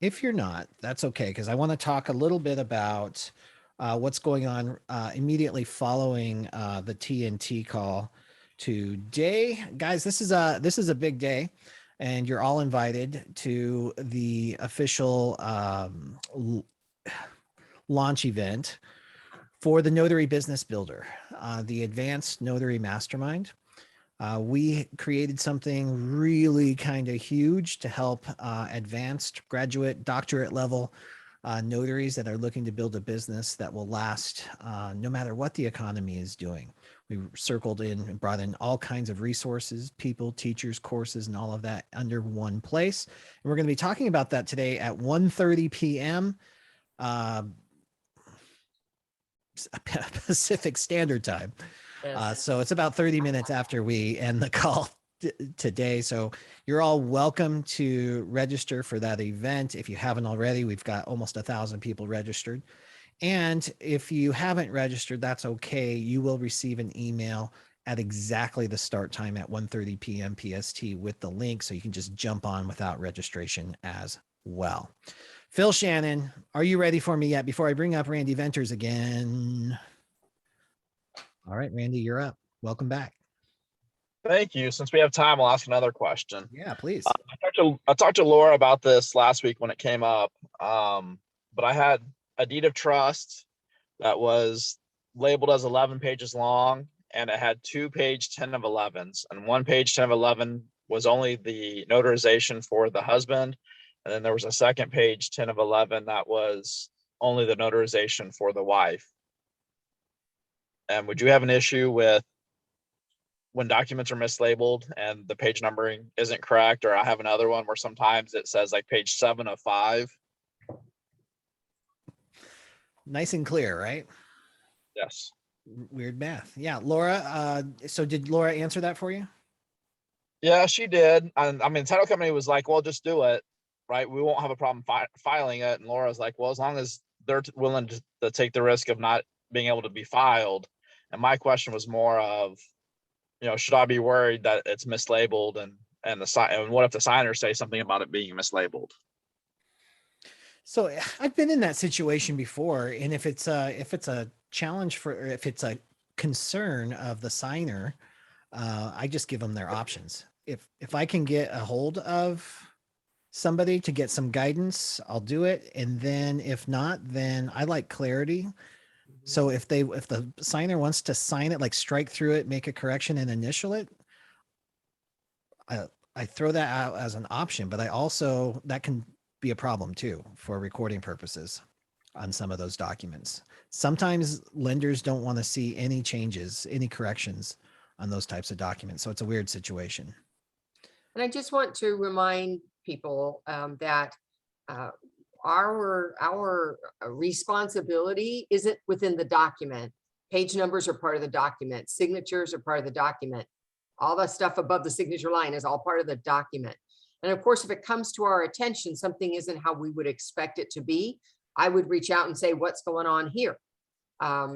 if you're not, that's okay, because I want to talk a little bit about what's going on immediately following the TNT call today. Guys, this is a big day, and you're all invited to the official launch event for the Notary Business Builder, the Advanced Notary Mastermind. We created something really kind of huge to help advanced graduate, doctorate level notaries that are looking to build a business that will last no matter what the economy is doing. We circled in and brought in all kinds of resources, people, teachers, courses, and all of that under one place. And we're going to be talking about that today at 1:30 p.m. Pacific Standard Time. Yes. So it's about 30 minutes after we end the call today. So you're all welcome to register for that event. If you haven't already, we've got almost 1,000 people registered. And if you haven't registered, that's okay. You will receive an email at exactly the start time at 1:30 p.m. PST with the link. So you can just jump on without registration as well. Phil Shannon, are you ready for me yet before I bring up Randy Venters again? All right, Randy, you're up. Welcome back. Thank you. Since we have time, I'll ask another question. Yeah, please. I talked to Laura about this last week when it came up, but I had a deed of trust that was labeled as 11 pages long, and it had 2-page 10 of 11s, and 1-page 10 of 11 was only the notarization for the husband, and then there was a second page 10 of 11 that was only the notarization for the wife. And would you have an issue with when documents are mislabeled and the page numbering isn't correct? Or I have another one where sometimes it says like page 7 of 5. Nice and clear, right? Yes. Weird math. Yeah, Laura. So did Laura answer that for you? Yeah, she did. And I mean, the title company was like, well, just do it. Right. We won't have a problem filing it. And Laura's like, well, as long as they're willing to take the risk of not being able to be filed. And my question was more of, should I be worried that it's mislabeled and what if the signers say something about it being mislabeled? So I've been in that situation before, and if it's a challenge or if it's a concern of the signer, I just give them their options. If I can get a hold of somebody to get some guidance, I'll do it. And then if not, then I like clarity. So if the signer wants to sign it, like strike through it, make a correction and initial it, I throw that out as an option, but that can be a problem too for recording purposes on some of those documents. Sometimes lenders don't want to see any changes, any corrections on those types of documents. So it's a weird situation. And I just want to remind people that our responsibility isn't within the document. Page numbers are part of the document. Signatures are part of the document. All the stuff above the signature line is all part of the document. And of course, if it comes to our attention, something isn't how we would expect it to be, I would reach out and say, what's going on here?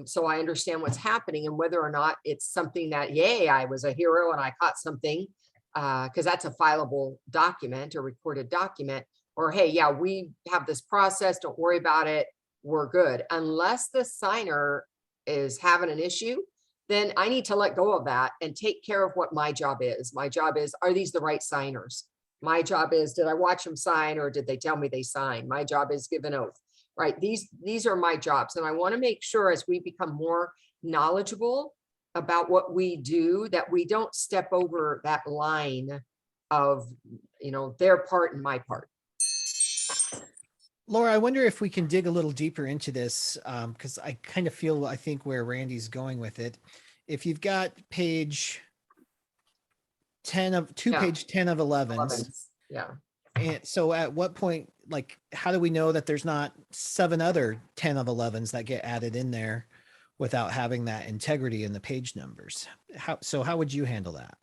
So I understand what's happening and whether or not it's something that, yay, I was a hero and I caught something, because that's a fileable document or recorded document, or, hey, yeah, we have this process, don't worry about it, we're good. Unless the signer is having an issue, then I need to let go of that and take care of what my job is. My job is, are these the right signers? My job is, did I watch them sign or did they tell me they signed? My job is give an oath, right? These are my jobs. And I want to make sure as we become more knowledgeable about what we do, that we don't step over that line of, their part and my part. Laura, I wonder if we can dig a little deeper into this, because I kind of feel, I think where Randy's going with it. If you've got page 10 of page 10 of 11s. Yeah. And so at what point, like, how do we know that there's not 7 other 10 of 11s that get added in there without having that integrity in the page numbers? How would you handle that?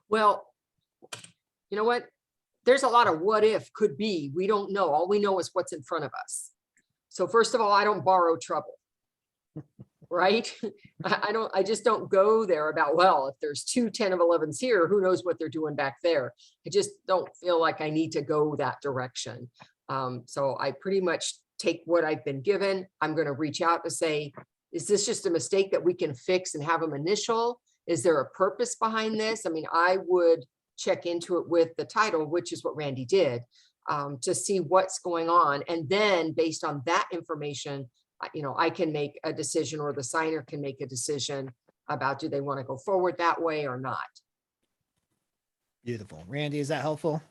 Well, you know what? There's a lot of what if, could be, we don't know. All we know is what's in front of us. So first of all, I don't borrow trouble, right? I just don't go there about, well, if there's 2 10 of 11s here, who knows what they're doing back there? I just don't feel like I need to go that direction. So I pretty much take what I've been given. I'm going to reach out to say, is this just a mistake that we can fix and have them initial? Is there a purpose behind this? I mean, I would check into it with the title, which is what Randy did, to see what's going on. And then based on that information, I can make a decision, or the signer can make a decision about, do they want to go forward that way or not? Beautiful. Randy, is that helpful?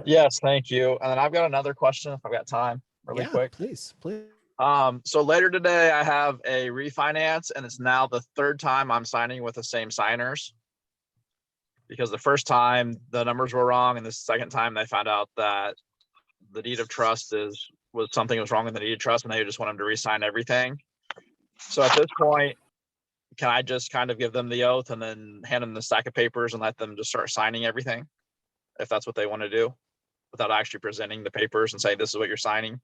Yes, thank you. And then I've got another question if I've got time, really quick. Please. So later today, I have a refinance, and it's now the 3rd time I'm signing with the same signers. Because the first time the numbers were wrong, and the second time they found out that the deed of trust was something was wrong with the deed of trust, and they just want them to re-sign everything. So at this point, can I just kind of give them the oath and then hand them the stack of papers and let them just start signing everything, if that's what they want to do, without actually presenting the papers and saying, this is what you're signing?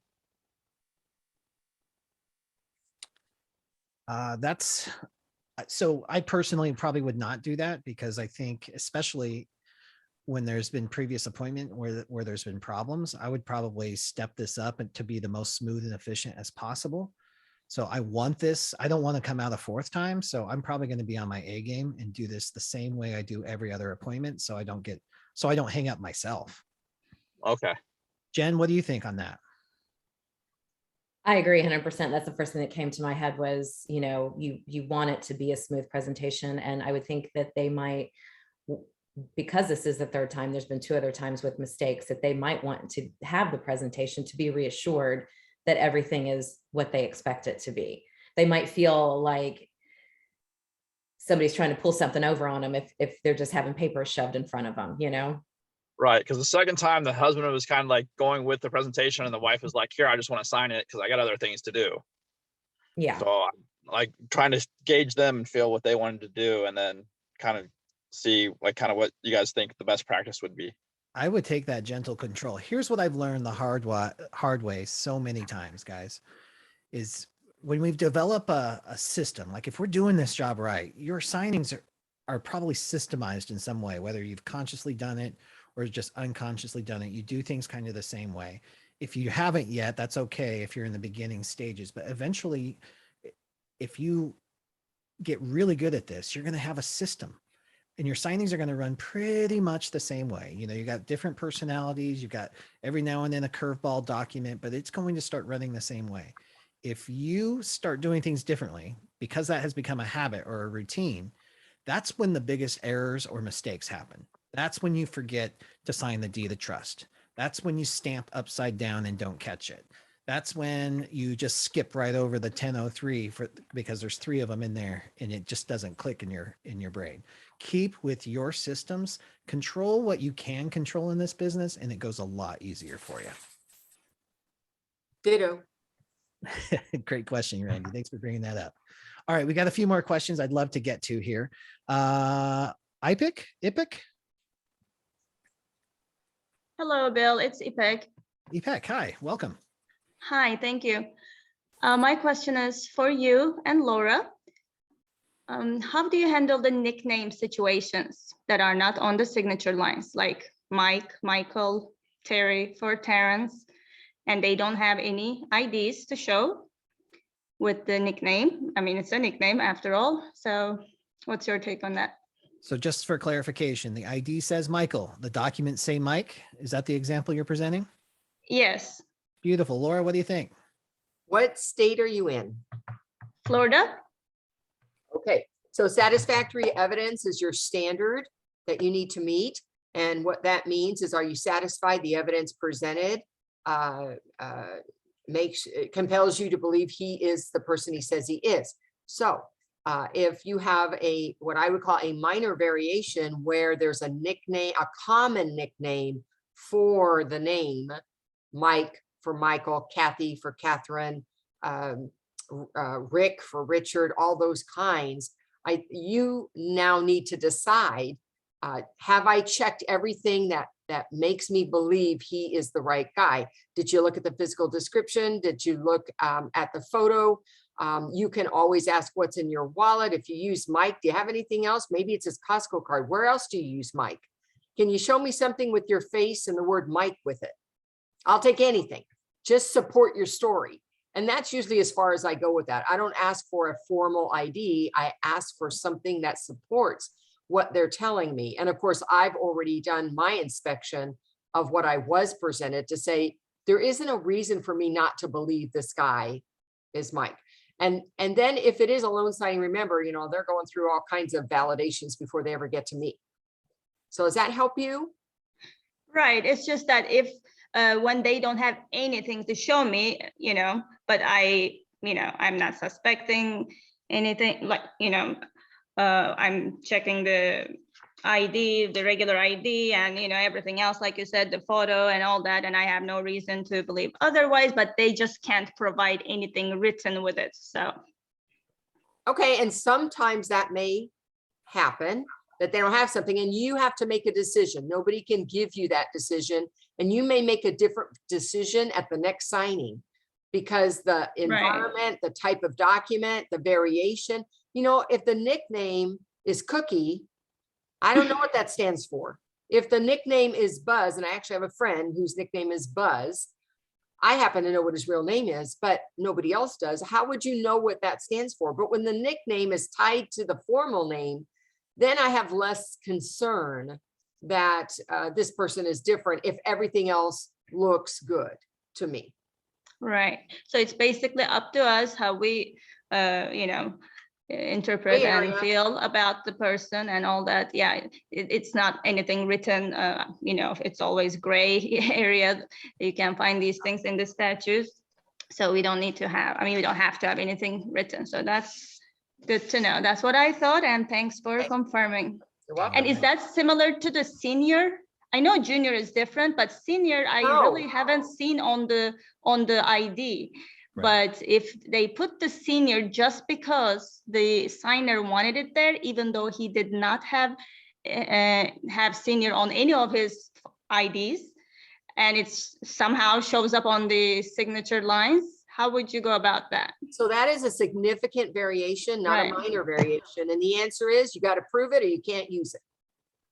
So I personally probably would not do that, because I think, especially when there's been previous appointment where there's been problems, I would probably step this up and to be the most smooth and efficient as possible. So I want this. I don't want to come out a 4th time. So I'm probably going to be on my A game and do this the same way I do every other appointment. So I don't hang up myself. Okay. Jen, what do you think on that? I agree 100%. That's the first thing that came to my head was, you want it to be a smooth presentation. And I would think that they might, because this is the 3rd time, there's been 2 other times with mistakes, that they might want to have the presentation to be reassured that everything is what they expect it to be. They might feel like somebody's trying to pull something over on them if they're just having papers shoved in front of them, Right, because the second time the husband was kind of like going with the presentation, and the wife was like, here, I just want to sign it because I got other things to do. Yeah. So I'm like trying to gauge them and feel what they wanted to do, and then kind of see like kind of what you guys think the best practice would be. I would take that gentle control. Here's what I've learned the hard way so many times, guys, is when we've developed a system, like if we're doing this job right, your signings are probably systemized in some way, whether you've consciously done it or just unconsciously done it. You do things kind of the same way. If you haven't yet, that's okay if you're in the beginning stages, but eventually, if you get really good at this, you're going to have a system, and your signings are going to run pretty much the same way. You got different personalities, you've got every now and then a curveball document, but it's going to start running the same way. If you start doing things differently, because that has become a habit or a routine, that's when the biggest errors or mistakes happen. That's when you forget to sign the deed of trust. That's when you stamp upside down and don't catch it. That's when you just skip right over the 1003 because there's 3 of them in there and it just doesn't click in your brain. Keep with your systems, control what you can control in this business, and it goes a lot easier for you. Ditto. Great question, Randy. Thanks for bringing that up. All right, we got a few more questions I'd love to get to here. Ipik? Hello, Bill. It's Ipek. Ipek, hi, welcome. Hi, thank you. My question is for you and Laura. How do you handle the nickname situations that are not on the signature lines, like Mike, Michael, Terry for Terrence, and they don't have any IDs to show with the nickname? I mean, it's a nickname after all. So what's your take on that? So just for clarification, the ID says Michael, the documents say Mike. Is that the example you're presenting? Yes. Beautiful. Laura, what do you think? What state are you in? Florida. Okay, so satisfactory evidence is your standard that you need to meet. And what that means is, are you satisfied the evidence presented compels you to believe he is the person he says he is. So if you have what I would call a minor variation where there's a nickname, a common nickname for the name, Mike for Michael, Kathy for Catherine, Rick for Richard, all those kinds, you now need to decide Have I checked everything that makes me believe he is the right guy? Did you look at the physical description? Did you look at the photo? You can always ask what's in your wallet. If you use Mike, do you have anything else? Maybe it's his Costco card. Where else do you use Mike? Can you show me something with your face and the word Mike with it? I'll take anything. Just support your story. And that's usually as far as I go with that. I don't ask for a formal ID. I ask for something that supports what they're telling me. And of course, I've already done my inspection of what I was presented to say, there isn't a reason for me not to believe this guy is Mike. And then if it is a loan signing, remember, they're going through all kinds of validations before they ever get to me. So does that help you? Right. It's just that if when they don't have anything to show me, but I'm not suspecting anything, like, I'm checking the ID, the regular ID, and everything else, like you said, the photo and all that, and I have no reason to believe otherwise, but they just can't provide anything written with it. So okay, and sometimes that may happen, that they don't have something, and you have to make a decision. Nobody can give you that decision, and you may make a different decision at the next signing because the environment, the type of document, the variation. If the nickname is Cookie, I don't know what that stands for. If the nickname is Buzz, and I actually have a friend whose nickname is Buzz, I happen to know what his real name is, but nobody else does. How would you know what that stands for? But when the nickname is tied to the formal name, then I have less concern that this person is different if everything else looks good to me. right. So it's basically up to us how we, interpret and feel about the person and all that. Yeah, it's not anything written. It's always gray area. You can find these things in the statutes. So we don't need to have, we don't have to have anything written. So that's good to know. That's what I thought. And thanks for confirming. You're welcome. And is that similar to the senior? I know junior is different, but senior, I really haven't seen on the ID. Right. But if they put the senior just because the signer wanted it there, even though he did not have senior on any of his IDs, and it's somehow shows up on the signature lines, how would you go about that? So that is a significant variation, not a minor variation. And the answer is you got to prove it or you can't use it.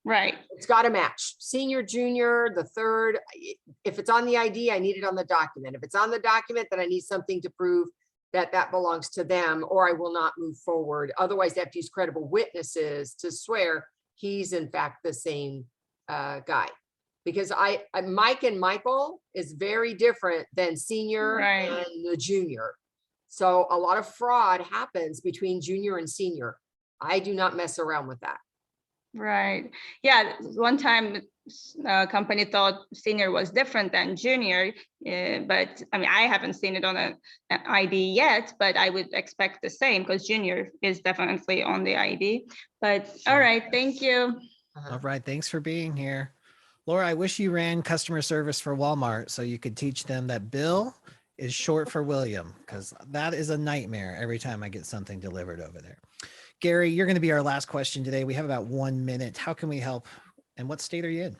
Right. It's got to match. Senior, junior, the third. If it's on the ID, I need it on the document. If it's on the document, then I need something to prove that that belongs to them, or I will not move forward. Otherwise, they have to use credible witnesses to swear he's in fact the same guy. Because Mike and Michael is very different than senior and the junior. So a lot of fraud happens between junior and senior. I do not mess around with that. Right. Yeah. One time a company thought senior was different than junior, but I haven't seen it on an ID yet, but I would expect the same because junior is definitely on the ID. But all right. Thank you. All right. Thanks for being here. Laura, I wish you ran customer service for Walmart so you could teach them that Bill is short for William, because that is a nightmare every time I get something delivered over there. Gary, you're going to be our last question today. We have about 1 minute. How can we help? And what state are you in?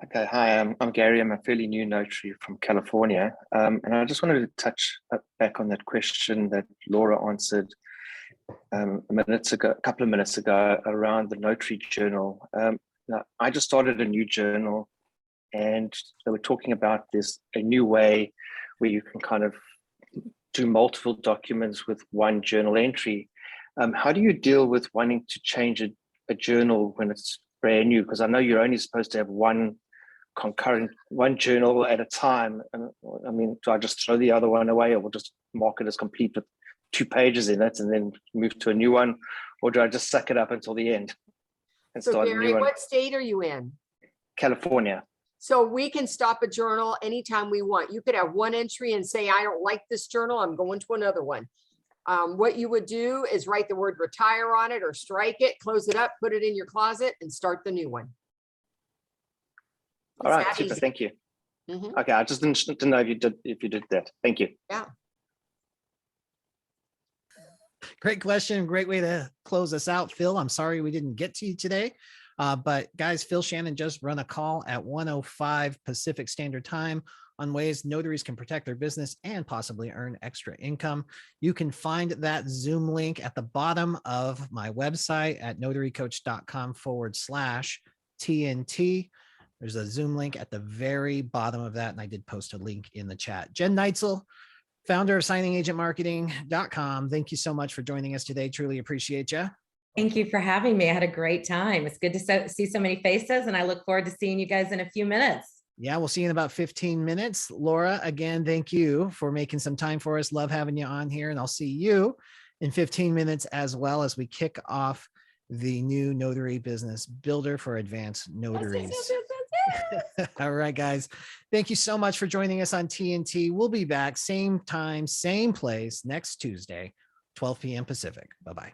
Okay, hi, I'm Gary. I'm a fairly new notary from California. And I just wanted to touch back on that question that Laura answered a couple of minutes ago around the notary journal. Now, I just started a new journal, and they were talking about a new way where you can kind of do multiple documents with one journal entry. How do you deal with wanting to change a journal when it's brand new? Because I know you're only supposed to have one journal at a time. And do I just throw the other one away, or we'll just mark it as complete with 2 pages in it and then move to a new one? Or do I just suck it up until the end and so start Gary, a new one? what state are you in? California. So we can stop a journal anytime we want. You could have one entry and say, I don't like this journal, I'm going to another one. What you would do is write the word retire on it or strike it, close it up, put it in your closet and start the new one. All right, super, thank you. Okay, I just didn't know if you did that. Thank you. Yeah. Great question. Great way to close us out. Phil, I'm sorry we didn't get to you today. But guys, Phil Shannon just run a call at 1:05 Pacific Standard Time on ways notaries can protect their business and possibly earn extra income. You can find that Zoom link at the bottom of my website at notarycoach.com/TNT. There's a Zoom link at the very bottom of that. And I did post a link in the chat. Jen Neitzel, founder of signingagentmarketing.com. Thank you so much for joining us today. Truly appreciate you. Thank you for having me. I had a great time. It's good to see so many faces, and I look forward to seeing you guys in a few minutes. Yeah, we'll see you in about 15 minutes. Laura, again, thank you for making some time for us. Love having you on here, and I'll see you in 15 minutes as well as we kick off the new Notary Business Builder for advanced notaries. All right, guys. Thank you so much for joining us on TNT. We'll be back same time, same place next Tuesday, 12 p.m. Pacific. Bye-bye.